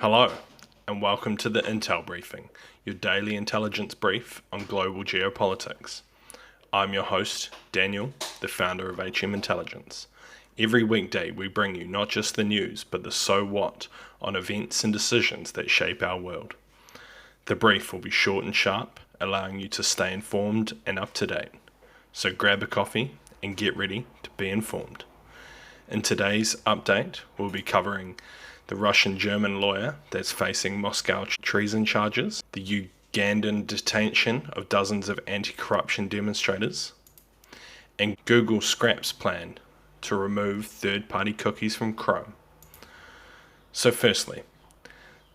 Hello, and welcome to the Intel Briefing, your daily intelligence brief on global geopolitics. I'm your host, Daniel, the founder of HM Intelligence. Every weekday we bring you not just the news, but the so what on events and decisions that shape our world. The brief will be short and sharp, allowing you to stay informed and up to date. So grab a coffee and get ready to be informed. In today's update, we'll be covering the Russian-German lawyer that's facing Moscow treason charges, the Ugandan detention of dozens of anti-corruption demonstrators, and Google scraps plan to remove third-party cookies from Chrome. So firstly,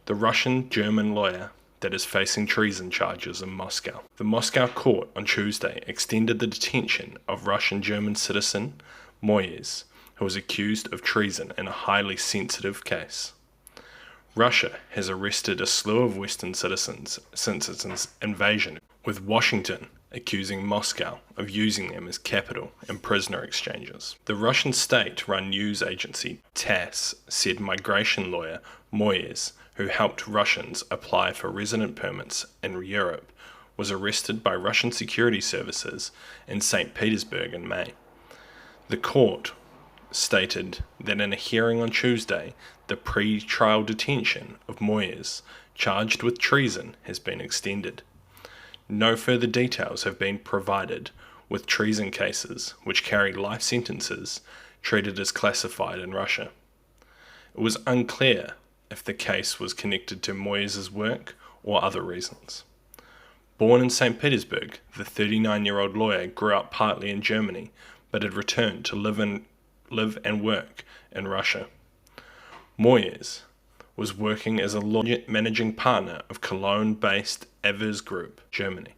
the Russian-German lawyer that is facing treason charges in Moscow. The Moscow court on Tuesday extended the detention of Russian-German citizen Moyes, who was accused of treason in a highly sensitive case. Russia has arrested a slew of Western citizens since its invasion, with Washington accusing Moscow of using them as capital and prisoner exchanges. The Russian state-run news agency TASS said migration lawyer Moyes, who helped Russians apply for resident permits in Europe, was arrested by Russian security services in St. Petersburg in May. The court stated that in a hearing on Tuesday, the pre-trial detention of Moyes, charged with treason, has been extended. No further details have been provided, with treason cases, which carry life sentences, treated as classified in Russia. It was unclear if the case was connected to Moyes' work or other reasons. Born in St. Petersburg, the 39-year-old lawyer grew up partly in Germany, but had returned to live and work in Russia. Moyes was working as a managing partner of Cologne-based Avers Group, Germany.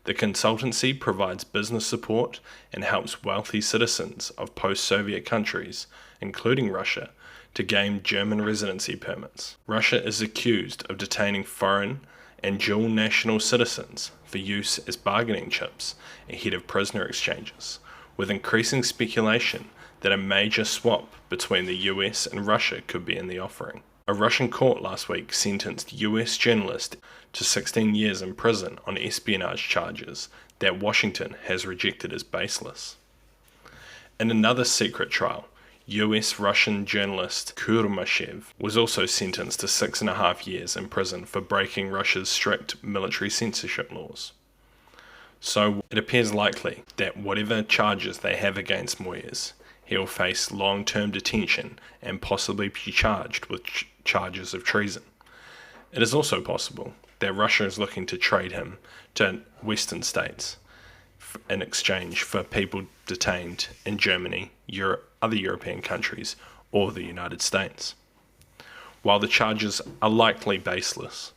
The consultancy provides business support and helps wealthy citizens of post-Soviet countries, including Russia, to gain German residency permits. Russia is accused of detaining foreign and dual national citizens for use as bargaining chips ahead of prisoner exchanges, with increasing speculation that a major swap between the US and Russia could be in the offering. A Russian court last week sentenced US journalist to 16 years in prison on espionage charges that Washington has rejected as baseless. In another secret trial, US-Russian journalist Kurmashev was also sentenced to 6.5 years in prison for breaking Russia's strict military censorship laws. So it appears likely that whatever charges they have against Moyes, he will face long-term detention and possibly be charged with charges of treason. It is also possible that Russia is looking to trade him to Western states in exchange for people detained in Germany, Europe, other European countries, or the United States. While the charges are likely baseless,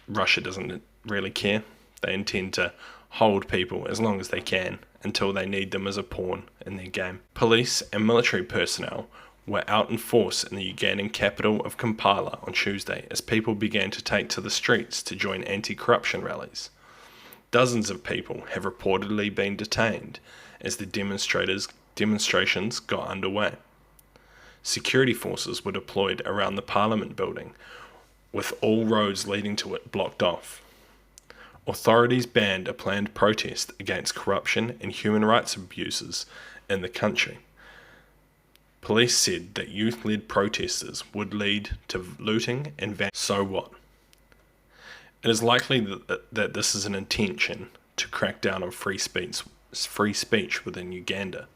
Russia doesn't really care. They intend to hold people as long as they can until they need them as a pawn in their game. Police and military personnel were out in force in the Ugandan capital of Kampala on Tuesday as people began to take to the streets to join anti-corruption rallies. Dozens of people have reportedly been detained as the demonstrations got underway. Security forces were deployed around the Parliament building, with all roads leading to it blocked off. Authorities banned a planned protest against corruption and human rights abuses in the country. Police said that youth-led protesters would lead to looting and vandalism. So what? It is likely that this is an intention to crack down on free speech within Uganda,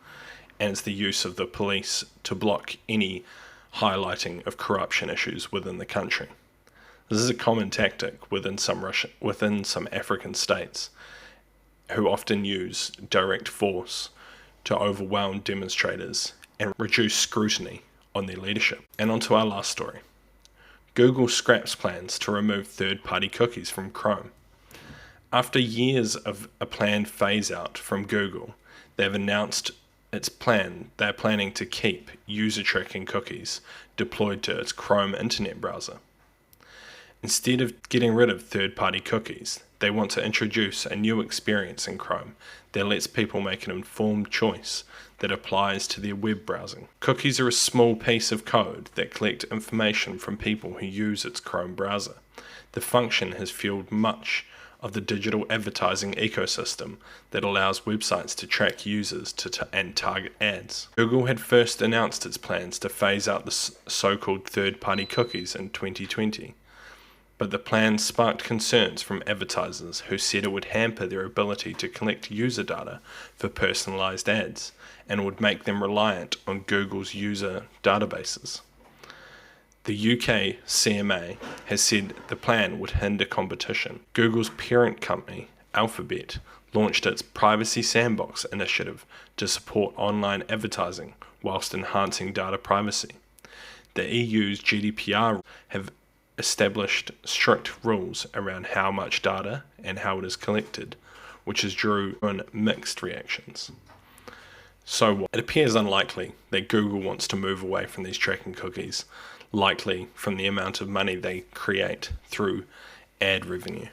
and it's the use of the police to block any highlighting of corruption issues within the country. This is a common tactic within some African states, who often use direct force to overwhelm demonstrators and reduce scrutiny on their leadership. And on to our last story. Google scraps plans to remove third-party cookies from Chrome. After years of a planned phase-out from Google, they've announced they're planning to keep user tracking cookies deployed to its Chrome internet browser. Instead of getting rid of third-party cookies, they want to introduce a new experience in Chrome that lets people make an informed choice that applies to their web browsing. Cookies are a small piece of code that collect information from people who use its Chrome browser. The function has fueled much of the digital advertising ecosystem that allows websites to track users and target ads. Google had first announced its plans to phase out the so-called third-party cookies in 2020. But the plan sparked concerns from advertisers who said it would hamper their ability to collect user data for personalized ads and would make them reliant on Google's user databases. The UK CMA has said the plan would hinder competition. Google's parent company, Alphabet, launched its Privacy Sandbox initiative to support online advertising whilst enhancing data privacy. The EU's GDPR have established strict rules around how much data and how it is collected, which has drew on mixed reactions. So what? It appears unlikely that Google wants to move away from these tracking cookies, likely from the amount of money they create through ad revenue,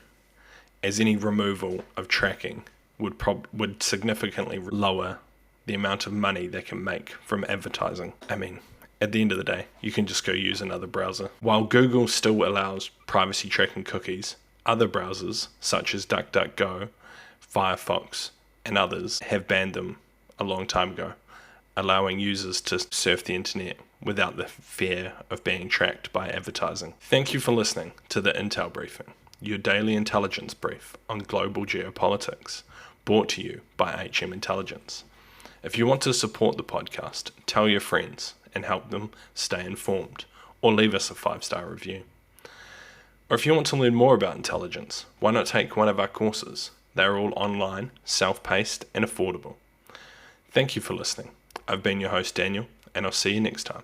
as any removal of tracking would significantly lower the amount of money they can make from advertising. I mean, at the end of the day, you can just go use another browser. While Google still allows privacy tracking cookies, other browsers, such as DuckDuckGo, Firefox, and others, have banned them a long time ago, allowing users to surf the internet without the fear of being tracked by advertising. Thank you for listening to the Intel Briefing, your daily intelligence brief on global geopolitics, brought to you by HM Intelligence. If you want to support the podcast, tell your friends and help them stay informed, or leave us a 5-star review. Or if you want to learn more about intelligence, why not take one of our courses? They're all online, self-paced, and affordable. Thank you for listening. I've been your host, Daniel, and I'll see you next time.